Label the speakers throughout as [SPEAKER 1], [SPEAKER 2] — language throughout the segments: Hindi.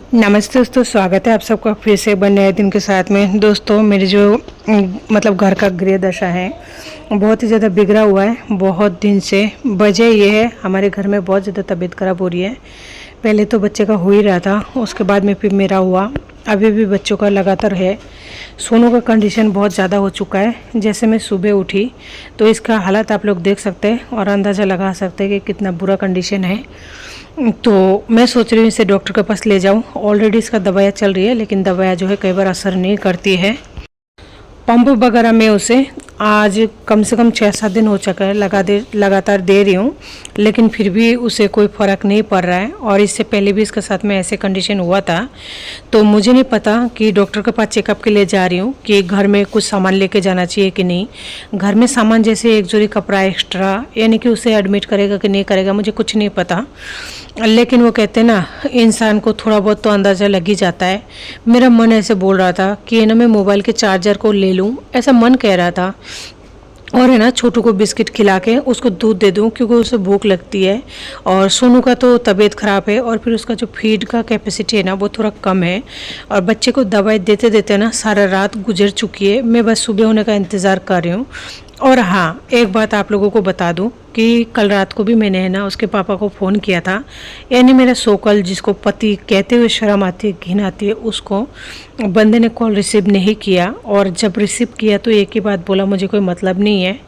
[SPEAKER 1] नमस्ते दोस्तों, स्वागत है आप सबका फिर से एक बार नए दिन के साथ में। दोस्तों मेरी जो मतलब घर का गृह दशा है बहुत ही ज़्यादा बिगड़ा हुआ है बहुत दिन से। वजह ये है हमारे घर में बहुत ज़्यादा तबीयत खराब हो रही है। पहले तो बच्चे का हो ही रहा था, उसके बाद में फिर मेरा हुआ, अभी भी बच्चों का लगातार है। सोनू का कंडीशन बहुत ज़्यादा हो चुका है। जैसे मैं सुबह उठी तो इसका हालत आप लोग देख सकते हैं और अंदाज़ा लगा सकते हैं कि कितना बुरा कंडीशन है। तो मैं सोच रही हूँ इसे डॉक्टर के पास ले जाऊँ। ऑलरेडी इसका दवाइयाँ चल रही है, लेकिन दवाइयाँ जो है कई बार असर नहीं करती है। पंप वगैरह में उसे आज कम से कम 6-7 दिन हो चुका है लगातार दे रही हूँ, लेकिन फिर भी उसे कोई फ़र्क नहीं पड़ रहा है। और इससे पहले भी इसके साथ में ऐसे कंडीशन हुआ था, तो मुझे नहीं पता कि डॉक्टर के पास चेकअप के लिए जा रही हूँ कि घर में कुछ सामान लेके जाना चाहिए कि नहीं। घर में सामान जैसे एक जोड़ी कपड़ा एक्स्ट्रा, यानी कि उसे एडमिट करेगा कि नहीं करेगा मुझे कुछ नहीं पता, लेकिन वो कहते हैं ना इंसान को थोड़ा बहुत तो अंदाज़ा लग ही जाता है। मेरा मन ऐसे बोल रहा था कि है ना मैं मोबाइल के चार्जर को ले लूँ, ऐसा मन कह रहा था। और है ना छोटू को बिस्किट खिला के उसको दूध दे दूँ क्योंकि उसे भूख लगती है। और सोनू का तो तबीयत ख़राब है और फिर उसका जो फीड का कैपेसिटी है ना वो थोड़ा कम है। और बच्चे को दवाई देते देते ना सारा रात गुजर चुकी है। मैं बस सुबह होने का इंतज़ार कर रही हूँ। और हाँ, एक बात आप लोगों को बता दूं कि कल रात को भी मैंने है ना उसके पापा को फ़ोन किया था, यानी मेरा सोकल जिसको पति कहते हुए शर्म आती है, घिन आती है, उसको बंदे ने कॉल रिसीव नहीं किया। और जब रिसीव किया तो एक ही बात बोला, मुझे कोई मतलब नहीं है।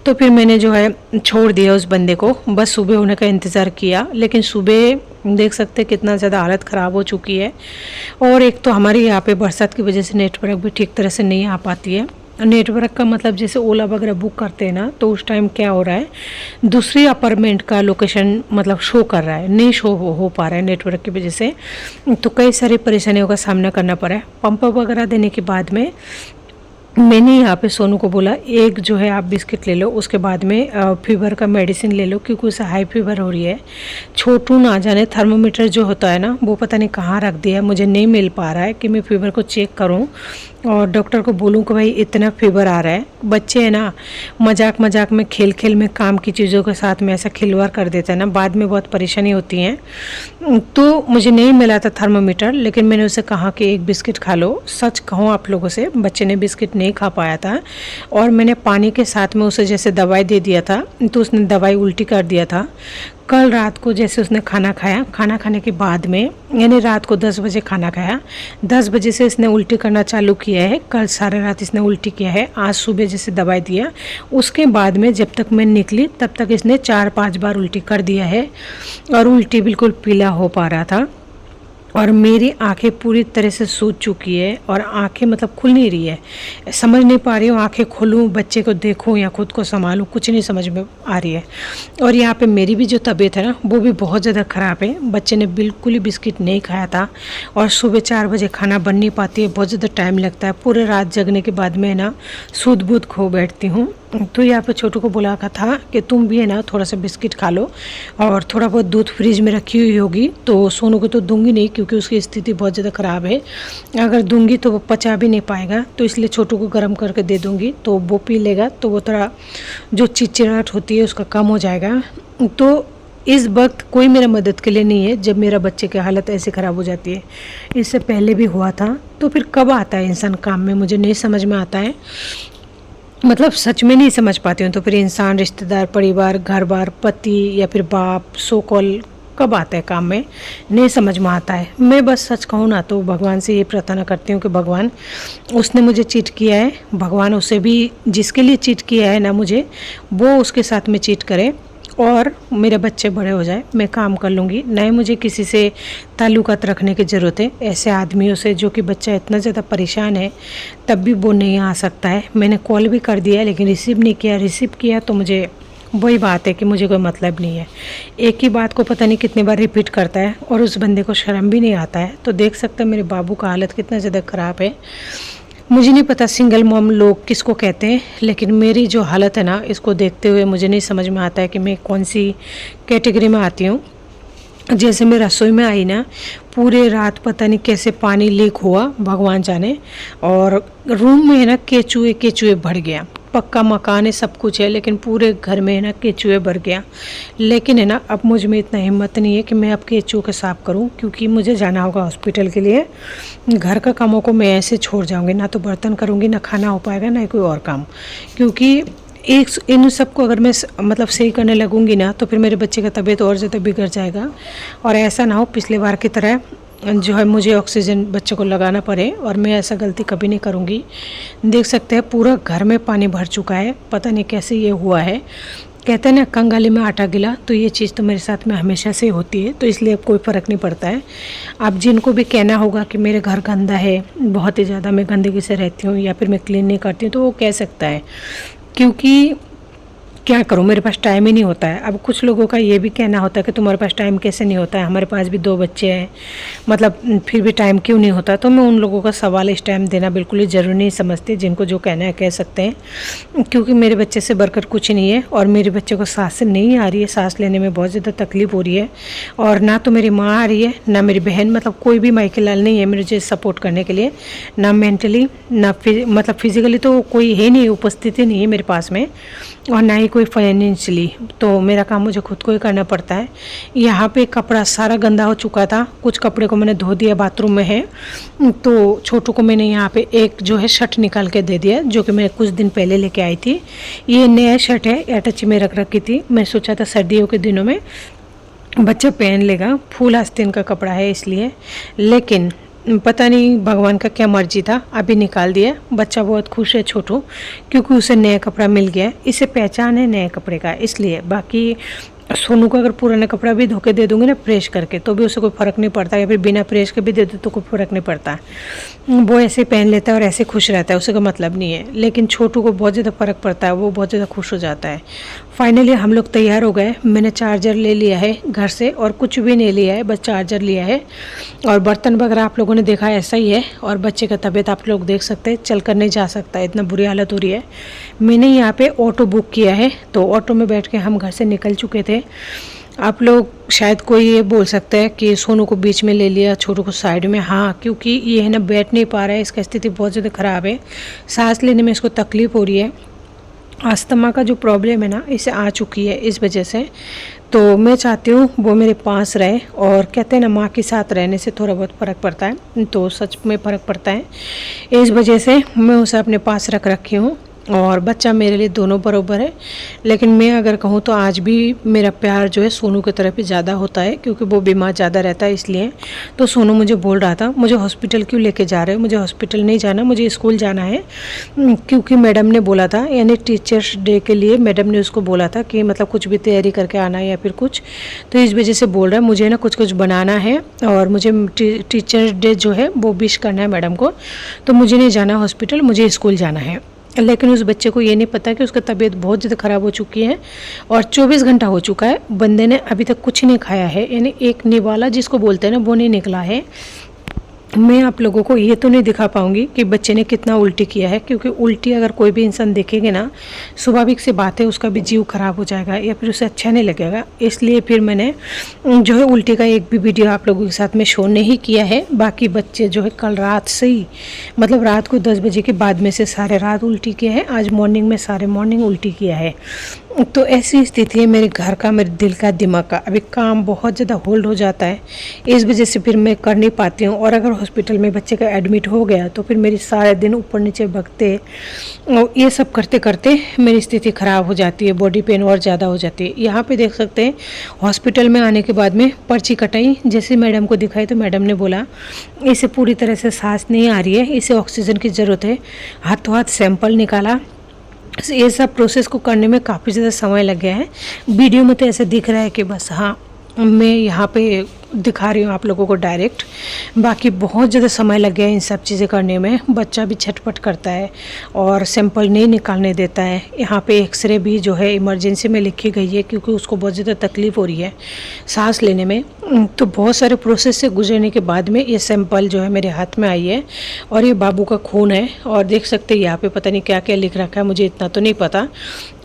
[SPEAKER 1] तो फिर मैंने जो है छोड़ दिया उस बंदे को, बस सुबह होने का इंतज़ार किया। लेकिन सुबह देख सकते हैं कितना ज़्यादा हालत ख़राब हो चुकी है। और एक तो हमारे यहाँ पे बरसात की वजह से नेटवर्क भी ठीक तरह से नहीं आ पाती है। नेटवर्क का मतलब जैसे ओला वगैरह बुक करते हैं ना, तो उस टाइम क्या हो रहा है दूसरी अपार्टमेंट का लोकेशन मतलब शो कर रहा है, नहीं शो हो पा रहा है नेटवर्क की वजह से। तो कई सारी परेशानियों का सामना करना पड़ा है। पंप वगैरह देने के बाद में मैंने यहाँ पे सोनू को बोला एक जो है आप बिस्किट ले लो, उसके बाद में फीवर का मेडिसिन ले लो क्योंकि उसे हाई फीवर हो रही है। छोटू ना जाने थर्मोमीटर जो होता है ना वो पता नहीं कहाँ रख दिया है, मुझे नहीं मिल पा रहा है कि मैं फीवर को चेक करूँ और डॉक्टर को बोलूँ कि भाई इतना फीवर आ रहा है। बच्चे हैं ना मजाक मजाक में खेल खेल में काम की चीज़ों के साथ में ऐसा खिलवाड़ कर देते हैं ना, बाद में बहुत परेशानी होती है। तो मुझे नहीं मिला था थर्मोमीटर, लेकिन मैंने उसे कहा कि एक बिस्किट खा लो। सच कहूँ आप लोगों से, बच्चे ने बिस्किट नहीं खा पाया था और मैंने पानी के साथ में उसे जैसे दवाई दे दिया था तो उसने दवाई उल्टी कर दिया था। कल रात को जैसे उसने खाना खाया, खाना खाने के बाद में यानी रात को 10 बजे खाना खाया, 10 बजे से इसने उल्टी करना चालू किया है। कल सारे रात इसने उल्टी किया है। आज सुबह जैसे दवाई दिया उसके बाद में जब तक मैं निकली तब तक इसने 4-5 बार उल्टी कर दिया है और उल्टी बिल्कुल पीला हो पा रहा था। और मेरी आंखें पूरी तरह से सूज चुकी है और आंखें मतलब खुल नहीं रही है, समझ नहीं पा रही हूँ आंखें खोलूँ, बच्चे को देखूँ या खुद को संभालूँ, कुछ नहीं समझ में आ रही है। और यहाँ पे मेरी भी जो तबीयत है ना वो भी बहुत ज़्यादा ख़राब है। बच्चे ने बिल्कुल ही बिस्किट नहीं खाया था और सुबह 4 बजे खाना बन नहीं पाती है, बहुत ज़्यादा टाइम लगता है। पूरे रात जगने के बाद में ना सूध बूध खो बैठती हूँ। तो यहाँ पे छोटू को बोला था कि तुम भी है ना थोड़ा सा बिस्किट खा लो और थोड़ा बहुत दूध फ्रिज में रखी हुई होगी। तो सोनू को तो दूंगी नहीं क्योंकि उसकी स्थिति बहुत ज़्यादा ख़राब है, अगर दूंगी तो वो पचा भी नहीं पाएगा, तो इसलिए छोटू को गर्म करके दे दूंगी तो वो पी लेगा, तो वो थोड़ा जो चिड़चिड़ाहट होती है उसका कम हो जाएगा। तो इस वक्त कोई मेरा मदद के लिए नहीं है जब मेरा बच्चे की हालत ऐसे ख़राब हो जाती है। इससे पहले भी हुआ था, तो फिर कब आता है इंसान काम में मुझे नहीं समझ में आता है, मतलब सच में नहीं समझ पाती हूँ। तो फिर इंसान रिश्तेदार, परिवार, घर बार, पति या फिर बाप, सोकल कब आता है काम में नहीं समझ में आता है। मैं बस सच कहूँ ना तो भगवान से ये प्रार्थना करती हूँ कि भगवान उसने मुझे चीट किया है, भगवान उसे भी जिसके लिए चीट किया है ना मुझे, वो उसके साथ में चीट करे और मेरे बच्चे बड़े हो जाए, मैं काम कर लूँगी। नहीं मुझे किसी से ताल्लुकात रखने की ज़रूरत है, ऐसे आदमियों से जो कि बच्चा इतना ज़्यादा परेशान है तब भी वो नहीं आ सकता है। मैंने कॉल भी कर दिया लेकिन रिसीव नहीं किया, रिसीव किया तो मुझे वही बात है कि मुझे कोई मतलब नहीं है। एक ही बात को पता नहीं कितनी बार रिपीट करता है और उस बंदे को शर्म भी नहीं आता है। तो देख सकते हैं मेरे बाबू का हालत कितना ज़्यादा ख़राब है। मुझे नहीं पता सिंगल मॉम लोग किसको कहते हैं, लेकिन मेरी जो हालत है ना इसको देखते हुए मुझे नहीं समझ में आता है कि मैं कौन सी कैटेगरी में आती हूँ। जैसे मैं रसोई में आई ना पूरे रात पता नहीं कैसे पानी लीक हुआ, भगवान जाने। और रूम में है ना केचुए भर गया। पक्का मकान है, सब कुछ है, लेकिन पूरे घर में है ना केचुए भर गया। लेकिन है ना अब मुझ में इतना हिम्मत नहीं है कि मैं अब केचुओं को साफ़ करूं, क्योंकि मुझे जाना होगा हॉस्पिटल के लिए। घर का कामों को मैं ऐसे छोड़ जाऊंगी, ना तो बर्तन करूंगी, ना खाना हो पाएगा, ना कोई और काम। क्योंकि इन सबको अगर मैं मतलब सही करने लगूंगी ना, तो फिर मेरे बच्चे का तबीयत और ज़्यादा बिगड़ जाएगा। और ऐसा ना हो पिछले बार की तरह जो है मुझे ऑक्सीजन बच्चों को लगाना पड़े, और मैं ऐसा गलती कभी नहीं करूँगी। देख सकते हैं पूरा घर में पानी भर चुका है, पता नहीं कैसे ये हुआ है। कहते हैं ना कंगाली में आटा गिला, तो ये चीज़ तो मेरे साथ में हमेशा से होती है, तो इसलिए अब कोई फ़र्क नहीं पड़ता है। अब जिनको भी कहना होगा कि मेरे घर गंदा है, बहुत ही ज़्यादा मैं गंदगी से रहती हूँ, या फिर मैं क्लीन नहीं करती हूँ, तो वो कह सकता है, क्योंकि क्या करूँ, मेरे पास टाइम ही नहीं होता है। अब कुछ लोगों का ये भी कहना होता है कि तुम्हारे पास टाइम कैसे नहीं होता है, हमारे पास भी 2 बच्चे हैं, मतलब फिर भी टाइम क्यों नहीं होता। तो मैं उन लोगों का सवाल इस टाइम देना बिल्कुल ही ज़रूरी नहीं समझती। जिनको जो कहना है कह सकते हैं, क्योंकि मेरे बच्चे से बढ़कर कुछ नहीं है। और मेरे बच्चे को सांस नहीं आ रही है, सांस लेने में बहुत ज़्यादा तकलीफ़ हो रही है। और ना तो मेरी माँ आ रही है, ना मेरी बहन, मतलब कोई भी मायके लाल नहीं है मुझे सपोर्ट करने के लिए, ना मेंटली, ना मतलब फिजिकली तो कोई है नहीं, उपस्थिति नहीं है मेरे पास में, और ना ही कोई फाइनेंशियली। तो मेरा काम मुझे खुद को ही करना पड़ता है। यहाँ पे कपड़ा सारा गंदा हो चुका था, कुछ कपड़े को मैंने धो दिया, बाथरूम में है। तो छोटू को मैंने यहाँ पे एक जो है शर्ट निकाल के दे दिया, जो कि मैं कुछ दिन पहले लेके आई थी। ये नया शर्ट है, अटैची में रख रखी थी। मैं सोचा था सर्दियों के दिनों में बच्चा पहन लेगा, फूल आस्तीन का कपड़ा है इसलिए, लेकिन पता नहीं भगवान का क्या मर्जी था, अभी निकाल दिया। बच्चा बहुत खुश है छोटू, क्योंकि उसे नया कपड़ा मिल गया है। इसे पहचान है नए कपड़े का, इसलिए। बाकी सोनू को अगर पुराना कपड़ा भी धोके दे दूंगी ना प्रेस करके, तो भी उसे कोई फ़र्क नहीं पड़ता, या फिर बिना प्रेस के भी दे दो तो कोई फ़र्क नहीं पड़ता। वो ऐसे पहन लेता है और ऐसे खुश रहता है, उसे का मतलब नहीं है। लेकिन छोटू को बहुत ज़्यादा फ़र्क पड़ता है, वो बहुत ज़्यादा खुश हो जाता है। फाइनली हम लोग तैयार हो गए। मैंने चार्जर ले लिया है घर से, और कुछ भी नहीं लिया है, बस चार्जर लिया है। और बर्तन वगैरह आप लोगों ने देखा ऐसा ही है। और बच्चे का तबीयत आप लोग देख सकते हैं, चल कर नहीं जा सकता, इतना बुरी हालत हो रही है। मैंने यहाँ पे ऑटो बुक किया है, तो ऑटो में बैठ के हम घर से निकल चुके थे। आप लोग शायद कोई ये बोल सकता है कि सोनू को बीच में ले लिया, छोटू को साइड में। हाँ, क्योंकि ये है ना बैठ नहीं पा रहा है, इसका स्थिति बहुत ज़्यादा ख़राब है, सांस लेने में इसको तकलीफ़ हो रही है। अस्थमा का जो प्रॉब्लम है ना, इसे आ चुकी है इस वजह से। तो मैं चाहती हूँ वो मेरे पास रहे, और कहते हैं ना माँ के साथ रहने से थोड़ा बहुत फ़र्क पड़ता है, तो सच में फ़र्क पड़ता है। इस वजह से मैं उसे अपने पास रख रखी हूँ, और बच्चा मेरे लिए दोनों बराबर है। लेकिन मैं अगर कहूँ तो आज भी मेरा प्यार जो है सोनू की तरफ ही ज़्यादा होता है, क्योंकि वो बीमार ज़्यादा रहता है इसलिए। तो सोनू मुझे बोल रहा था, मुझे हॉस्पिटल क्यों लेके जा रहे हो, मुझे हॉस्पिटल नहीं जाना, मुझे स्कूल जाना है। क्योंकि मैडम ने बोला था, यानी टीचर्स डे के लिए मैडम ने उसको बोला था कि मतलब कुछ भी तैयारी करके आना है या फिर कुछ। तो इस वजह से बोल रहा है मुझे ना कुछ कुछ बनाना है, और मुझे टीचर्स डे जो है वो विश करना है मैडम को। तो मुझे नहीं जाना हॉस्पिटल, मुझे स्कूल जाना है। लेकिन उस बच्चे को ये नहीं पता कि उसका तबीयत बहुत ज़्यादा ख़राब हो चुकी है, और 24 घंटा हो चुका है, बंदे ने अभी तक कुछ नहीं खाया है, यानी एक निवाला जिसको बोलते हैं ना, वो नहीं निकला है। मैं आप लोगों को ये तो नहीं दिखा पाऊंगी कि बच्चे ने कितना उल्टी किया है, क्योंकि उल्टी अगर कोई भी इंसान देखेंगे ना, स्वाभाविक सी बात है उसका भी जीव खराब हो जाएगा, या फिर उसे अच्छा नहीं लगेगा। इसलिए फिर मैंने जो है उल्टी का एक भी वीडियो आप लोगों के साथ में शो नहीं किया है। बाकी बच्चे जो है कल रात से ही, मतलब रात को 10 बजे के बाद में से सारे रात उल्टी किया है, आज मॉर्निंग में सारे मॉर्निंग उल्टी किया है। तो ऐसी स्थिति है मेरे घर का, मेरे दिल का, दिमाग का। अभी काम बहुत ज़्यादा होल्ड हो जाता है, इस वजह से फिर मैं कर नहीं पाती हूँ। और अगर हॉस्पिटल में बच्चे का एडमिट हो गया तो फिर मेरी सारे दिन ऊपर नीचे भगते, और ये सब करते करते मेरी स्थिति ख़राब हो जाती है, बॉडी पेन और ज़्यादा हो जाती है। यहाँ पे देख सकते हैं हॉस्पिटल में आने के बाद में पर्ची कटाई, जैसे मैडम को दिखाई तो मैडम ने बोला इसे पूरी तरह से सांस नहीं आ रही है, इसे ऑक्सीजन की ज़रूरत है। हाथों हाथ सैंपल निकाला। ये सब प्रोसेस को करने में काफ़ी ज़्यादा समय लग गया है। वीडियो में तो ऐसे दिख रहा है कि बस हाँ मैं यहाँ पे दिखा रही हूँ आप लोगों को डायरेक्ट, बाकी बहुत ज़्यादा समय लग गया है इन सब चीज़ें करने में। बच्चा भी छटपट करता है और सैंपल नहीं निकालने देता है। यहाँ पे एक्सरे भी जो है इमरजेंसी में लिखी गई है, क्योंकि उसको बहुत ज़्यादा तकलीफ़ हो रही है सांस लेने में। तो बहुत सारे प्रोसेस से गुजरने के बाद में ये सैंपल जो है मेरे हाथ में आई है, और ये बाबू का खून है। और देख सकते हैं यहाँ पे पता नहीं क्या क्या लिख रखा है, मुझे इतना तो नहीं पता।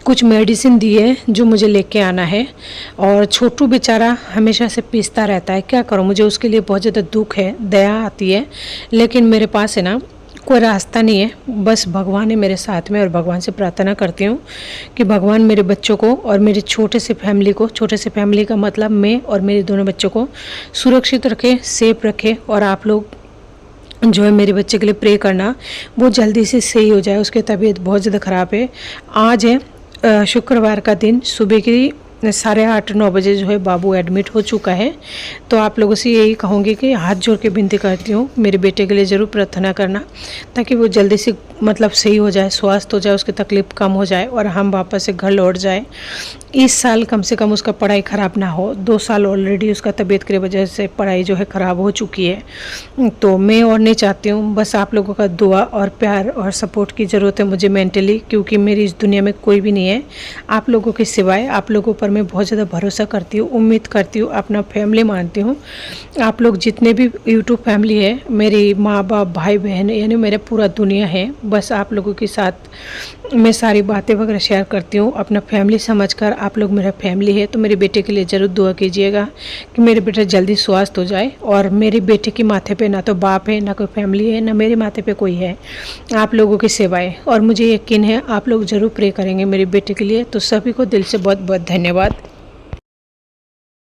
[SPEAKER 1] कुछ मेडिसिन दी है जो मुझे लेके आना है। और छोटू बेचारा हमेशा से पीसता रहता है, क्या करूँ, मुझे उसके लिए बहुत ज़्यादा दुख है, दया आती है, लेकिन मेरे पास है ना कोई रास्ता नहीं है। बस भगवान है मेरे साथ में और भगवान से प्रार्थना करती हूँ कि भगवान मेरे बच्चों को और मेरी छोटे से फैमिली को, छोटे से फैमिली का मतलब मैं और मेरे दोनों बच्चों को सुरक्षित रखे, सेफ रखे। और आप लोग जो है मेरे बच्चे के लिए प्रे करना, वो जल्दी से सही हो जाए। उसकी तबीयत बहुत ज़्यादा ख़राब है। आज है शुक्रवार का दिन, सुबह की 8:30-9 बजे जो है बाबू एडमिट हो चुका है। तो आप लोगों से यही कहूँगी कि हाथ जोड़ के विनती करती हूँ, मेरे बेटे के लिए ज़रूर प्रार्थना करना, ताकि वो जल्दी से मतलब सही हो जाए, स्वस्थ हो जाए, उसकी तकलीफ़ कम हो जाए और हम वापस से घर लौट जाए। इस साल कम से कम उसका पढ़ाई ख़राब ना हो। 2 साल ऑलरेडी उसका तबीयत की वजह से पढ़ाई जो है ख़राब हो चुकी है। तो मैं और नहीं चाहती हूँ, बस आप लोगों का दुआ और प्यार और सपोर्ट की ज़रूरत है मुझे मेंटली, क्योंकि मेरी इस दुनिया में कोई भी नहीं है आप लोगों के सिवाय। आप लोगों पर मैं बहुत ज़्यादा भरोसा करती हूँ, उम्मीद करती हूँ, अपना फैमिली मानती हूँ। आप लोग जितने भी यूट्यूब फैमिली है, मेरी माँ बाप भाई बहन, यानी मेरा पूरा दुनिया है। बस आप लोगों के साथ मैं सारी बातें वगैरह शेयर करती हूँ अपना फैमिली समझकर। आप लोग मेरा फैमिली है, तो मेरे बेटे के लिए ज़रूर दुआ कीजिएगा कि मेरे बेटा जल्दी स्वस्थ हो जाए। और मेरे बेटे के माथे पे ना तो बाप है, ना कोई फैमिली है, ना मेरे माथे पे कोई है, आप लोगों की सेवाएं। और मुझे यकीन है आप लोग ज़रूर प्रे करेंगे मेरे बेटे के लिए। तो सभी को दिल से बहुत बहुत धन्यवाद।